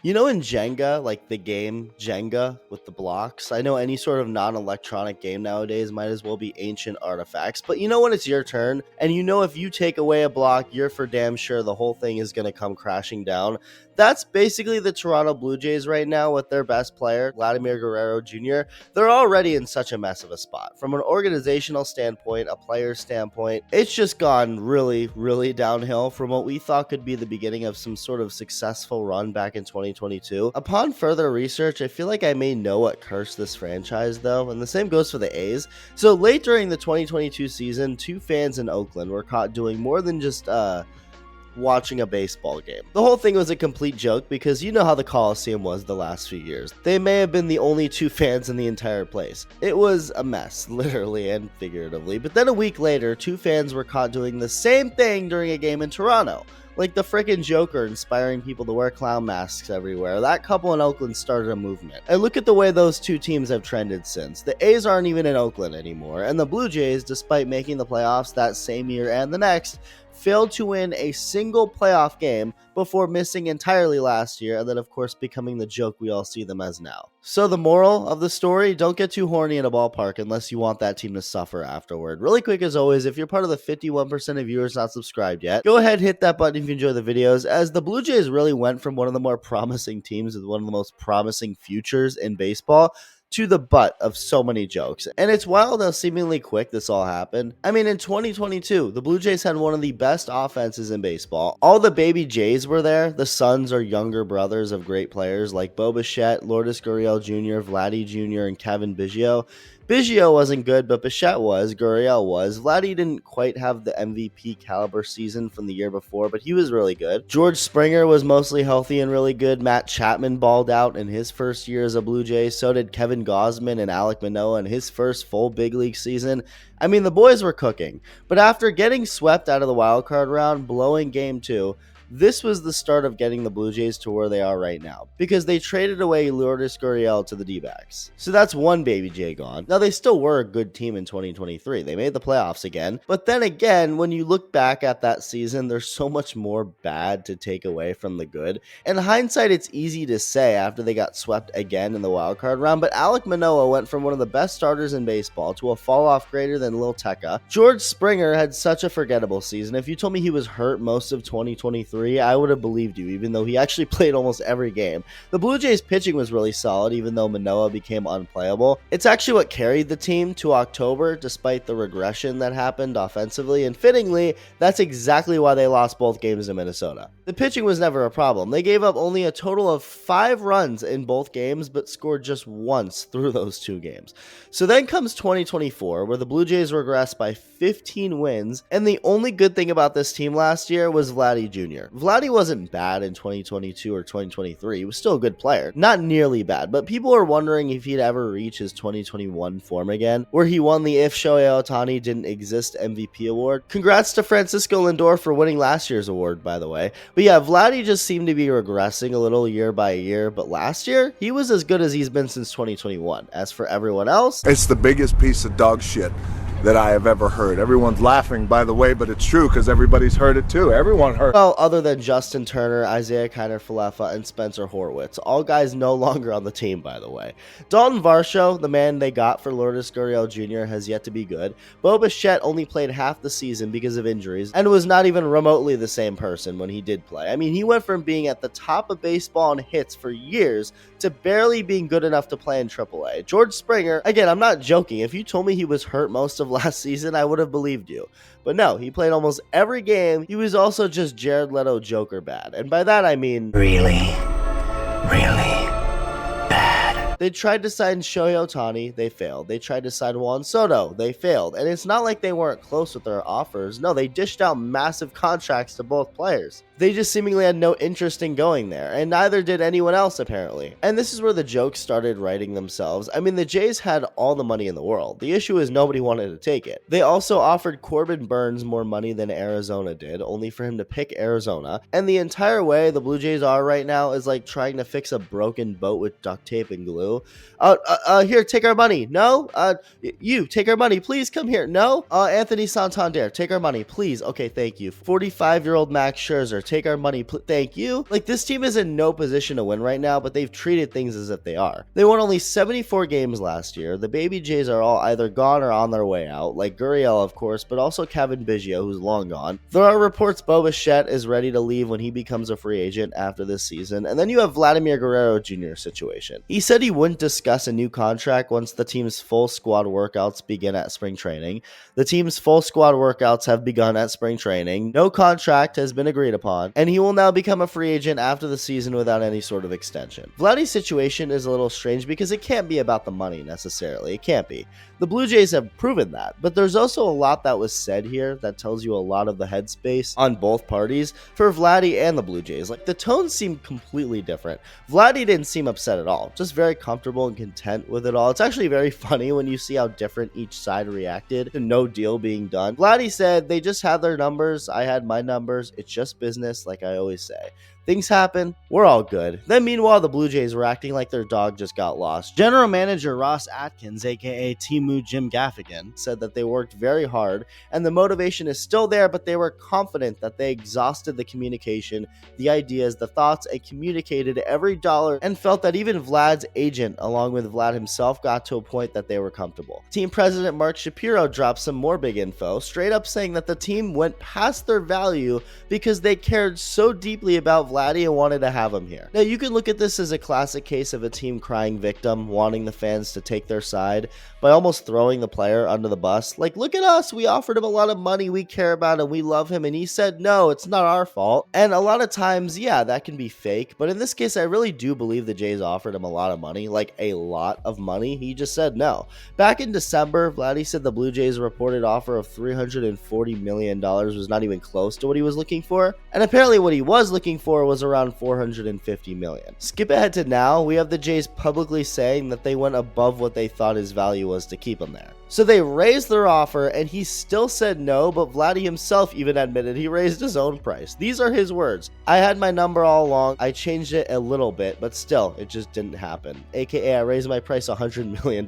You know, in Jenga, like the game Jenga with the blocks, I know any sort of non-electronic game nowadays might as well be ancient artifacts, but you know when it's your turn, and you know if you take away a block, you're for damn sure the whole thing is going to come crashing down. That's basically the Toronto Blue Jays right now with their best player, Vladimir Guerrero Jr. They're already in such a mess of a spot. From an organizational standpoint, a player standpoint, it's just gone really, really downhill from what we thought could be the beginning of some sort of successful run back in 2022. Upon further research, I feel like I may know what cursed this franchise though, and the same goes for the A's. So late during the 2022 season, two fans in Oakland were caught doing more than just watching a baseball game. The whole thing was a complete joke because you know how the Coliseum was the last few years. They may have been the only two fans in the entire place. It was a mess, literally and figuratively. But then a week later, two fans were caught doing the same thing during a game in Toronto. Like the frickin' Joker inspiring people to wear clown masks everywhere. That couple in Oakland started a movement. And look at the way those two teams have trended since. The A's aren't even in Oakland anymore, and the Blue Jays, despite making the playoffs that same year and the next, failed to win a single playoff game before missing entirely last year, and then of course becoming the joke we all see them as now. So the moral of the story, don't get too horny in a ballpark unless you want that team to suffer afterward. Really quick as always, if you're part of the 51% of viewers not subscribed yet, go ahead, hit that button if you enjoy the videos, as the Blue Jays really went from one of the more promising teams with one of the most promising futures in baseball to the butt of so many jokes. And it's wild how seemingly quick this all happened. I mean, in 2022, the Blue Jays had one of the best offenses in baseball. All the baby Jays were there, the sons or younger brothers of great players like Bo Bichette, Lourdes Gurriel Jr., Vladdy Jr., and Kevin Biggio. Biggio wasn't good, but Bichette was, Gurriel was. Vladdy didn't quite have the MVP caliber season from the year before, but he was really good. George Springer was mostly healthy and really good. Matt Chapman balled out in his first year as a Blue Jay. So did Kevin Gausman and Alek Manoah in his first full big league season. I mean, the boys were cooking. But after getting swept out of the wild card round, blowing game 2, this was the start of getting the Blue Jays to where they are right now, because they traded away Lourdes Gurriel to the D-backs. So that's one baby Jay gone. Now, they still were a good team in 2023. They made the playoffs again. But then again, when you look back at that season, there's so much more bad to take away from the good. In hindsight, it's easy to say after they got swept again in the wildcard round, but Alek Manoah went from one of the best starters in baseball to a fall-off greater than Lil Tecca. George Springer had such a forgettable season. If you told me he was hurt most of 2023, I would have believed you, even though he actually played almost every game. The Blue Jays pitching was really solid, even though Manoah became unplayable. It's actually what carried the team to October, despite the regression that happened offensively, and fittingly, that's exactly why they lost both games in Minnesota. The pitching was never a problem. They gave up only a total of 5 runs in both games, but scored just once through those 2 games. So then comes 2024, where the Blue Jays regressed by 15 wins, and the only good thing about this team last year was Vladdy Jr. Vladdy wasn't bad in 2022 or 2023. He was still a good player. Not nearly bad, but people are wondering if he'd ever reach his 2021 form again, where he won the If Shohei Ohtani Didn't Exist MVP award. Congrats to Francisco Lindor for winning last year's award, by the way. But yeah, Vladdy just seemed to be regressing a little year by year, but last year, he was as good as he's been since 2021. As for everyone else, it's the biggest piece of dog shit that I have ever heard. Everyone's laughing, by the way, but it's true because everybody's heard it too. Everyone heard. Well, other than Justin Turner, Isaiah Kiner-Falefa, and Spencer Horwitz. All guys no longer on the team, by the way. Dalton Varsho, the man they got for Lourdes Gurriel Jr., has yet to be good. Bo Bichette only played half the season because of injuries and was not even remotely the same person when he did play. I mean, he went from being at the top of baseball in hits for years to barely being good enough to play in AAA. George Springer, again, I'm not joking. If you told me he was hurt most of last season, I would have believed you. But no, he played almost every game. He was also just Jared Leto Joker bad. And by that I mean really bad. They tried to sign Shohei Ohtani, they failed. They tried to sign Juan Soto, they failed. And it's not like they weren't close with their offers. No, they dished out massive contracts to both players. They just seemingly had no interest in going there, and neither did anyone else apparently. And this is where the jokes started writing themselves. I mean, the Jays had all the money in the world. The issue is nobody wanted to take it. They also offered Corbin Burns more money than Arizona did, only for him to pick Arizona. And the entire way the Blue Jays are right now is like trying to fix a broken boat with duct tape and glue. you. Here, take our money. No? You, take our money. Please come here. No? Anthony Santander, take our money. Please. Okay, thank you. 45-year-old Max Scherzer, take our money. Thank you. Like, this team is in no position to win right now, but they've treated things as if they are. They won only 74 games last year. The Baby Jays are all either gone or on their way out, like Gurriel, of course, but also Kevin Biggio, who's long gone. There are reports Bo Bichette is ready to leave when he becomes a free agent after this season. And then you have Vladimir Guerrero Jr. situation. He said he wouldn't discuss a new contract once the team's full squad workouts begin at spring training. The team's full squad workouts have begun at spring training. No contract has been agreed upon, and he will now become a free agent after the season without any sort of extension. Vladdy's situation is a little strange because it can't be about the money necessarily. It can't be. The Blue Jays have proven that, but there's also a lot that was said here that tells you a lot of the headspace on both parties for Vladdy and the Blue Jays. Like, the tones seemed completely different. Vladdy didn't seem upset at all, just very comfortable and content with it all. It's actually very funny when you see how different each side reacted to no deal being done. Vladdy said, they just had their numbers, I had my numbers, it's just business, like I always say. Things happen, we're all good. Then meanwhile, the Blue Jays were acting like their dog just got lost. General Manager Ross Atkins, aka Timu Jim Gaffigan, said that they worked very hard and the motivation is still there, but they were confident that they exhausted the communication, the ideas, the thoughts, and communicated every dollar, and felt that even Vlad's agent, along with Vlad himself, got to a point that they were comfortable. Team President Mark Shapiro dropped some more big info, straight up saying that the team went past their value because they cared so deeply about Vladdy and wanted to have him here. Now, you can look at this as a classic case of a team crying victim, wanting the fans to take their side by almost throwing the player under the bus. Like, look at us, we offered him a lot of money, we care about him, we love him, and he said, no, it's not our fault. And a lot of times, yeah, that can be fake, but in this case, I really do believe the Jays offered him a lot of money, like a lot of money. He just said no. Back in December, Vladdy said the Blue Jays' reported offer of $340 million was not even close to what he was looking for, and apparently what he was looking for was around $450 million. Skip ahead to now, we have the Jays publicly saying that they went above what they thought his value was to keep him there. So they raised their offer and he still said no, but Vladdy himself even admitted he raised his own price. These are his words. I had my number all along, I changed it a little bit, but still, it just didn't happen. AKA, I raised my price $100 million.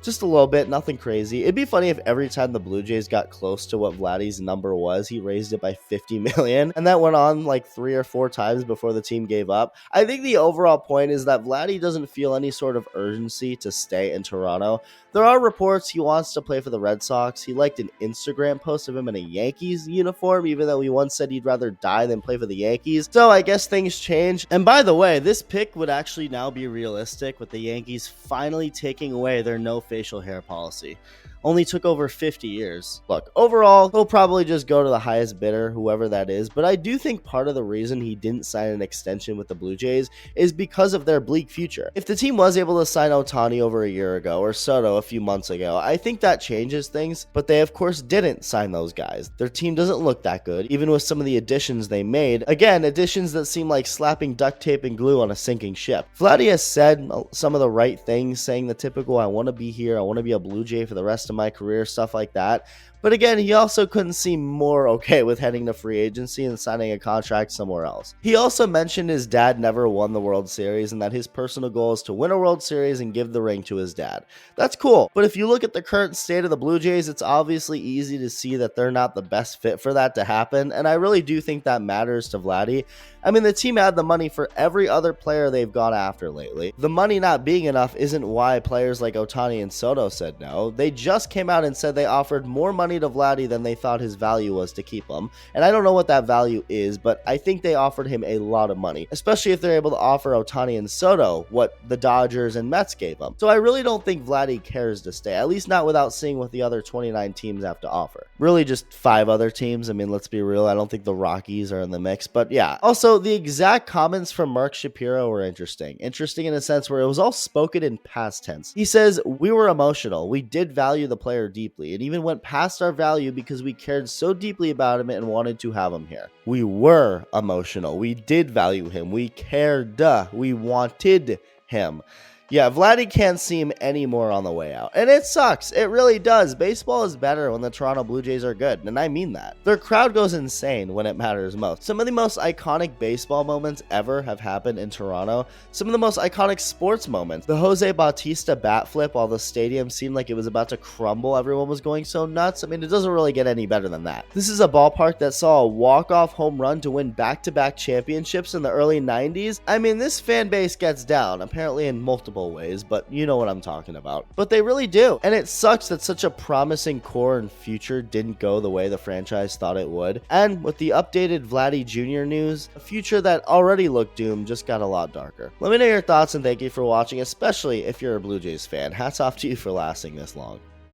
Just a little bit, nothing crazy. It'd be funny if every time the Blue Jays got close to what Vladdy's number was, he raised it by $50 million, and that went on like 3 or 4 times before the team gave up. I think the overall point is that Vladdy doesn't feel any sort of urgency to stay in Toronto. There are reports he wants to play for the Red Sox. He liked an Instagram post of him in a Yankees uniform, even though he once said he'd rather die than play for the Yankees. So I guess things change. And by the way, this pick would actually now be realistic with the Yankees finally taking away their no facial hair policy. Only took over 50 years. Look, overall, he'll probably just go to the highest bidder, whoever that is, but I do think part of the reason he didn't sign an extension with the Blue Jays is because of their bleak future. If the team was able to sign Ohtani over a year ago, or Soto a few months ago, I think that changes things, but they of course didn't sign those guys. Their team doesn't look that good, even with some of the additions they made. Again, additions that seem like slapping duct tape and glue on a sinking ship. Vladdy has said some of the right things, saying the typical, I want to be here, I want to be a Blue Jay for the rest of my career, stuff like that. But again, he also couldn't seem more okay with heading to free agency and signing a contract somewhere else. He also mentioned his dad never won the World Series and that his personal goal is to win a World Series and give the ring to his dad. That's cool, but if you look at the current state of the Blue Jays, it's obviously easy to see that they're not the best fit for that to happen, and I really do think that matters to Vladdy. I mean, the team had the money for every other player they've gone after lately. The money not being enough isn't why players like Ohtani and Soto said no. They just came out and said they offered more money to Vladdy than they thought his value was to keep him. And I don't know what that value is, but I think they offered him a lot of money, especially if they're able to offer Ohtani and Soto what the Dodgers and Mets gave them. So I really don't think Vladdy cares to stay, at least not without seeing what the other 29 teams have to offer. Really just 5 other teams. I mean, let's be real, I don't think the Rockies are in the mix, but yeah. Also, the exact comments from Mark Shapiro were interesting. Interesting in a sense where it was all spoken in past tense. He says, we were emotional. We did value the player deeply and even went past our value because we cared so deeply about him and wanted to have him here. We were emotional. We did value him. We cared. We wanted him. Yeah, Vladdy can't seem any more on the way out. And it sucks. It really does. Baseball is better when the Toronto Blue Jays are good, and I mean that. Their crowd goes insane when it matters most. Some of the most iconic baseball moments ever have happened in Toronto. Some of the most iconic sports moments. The Jose Bautista bat flip while the stadium seemed like it was about to crumble. Everyone was going so nuts. I mean, it doesn't really get any better than that. This is a ballpark that saw a walk-off home run to win back-to-back championships in the early 90s. I mean, this fan base gets down, apparently in multiple ways, but you know what I'm talking about. But they really do. And it sucks that such a promising core and future didn't go the way the franchise thought it would. And with the updated Vladdy Jr. news, a future that already looked doomed just got a lot darker. Let me know your thoughts and thank you for watching, especially if you're a Blue Jays fan. Hats off to you for lasting this long.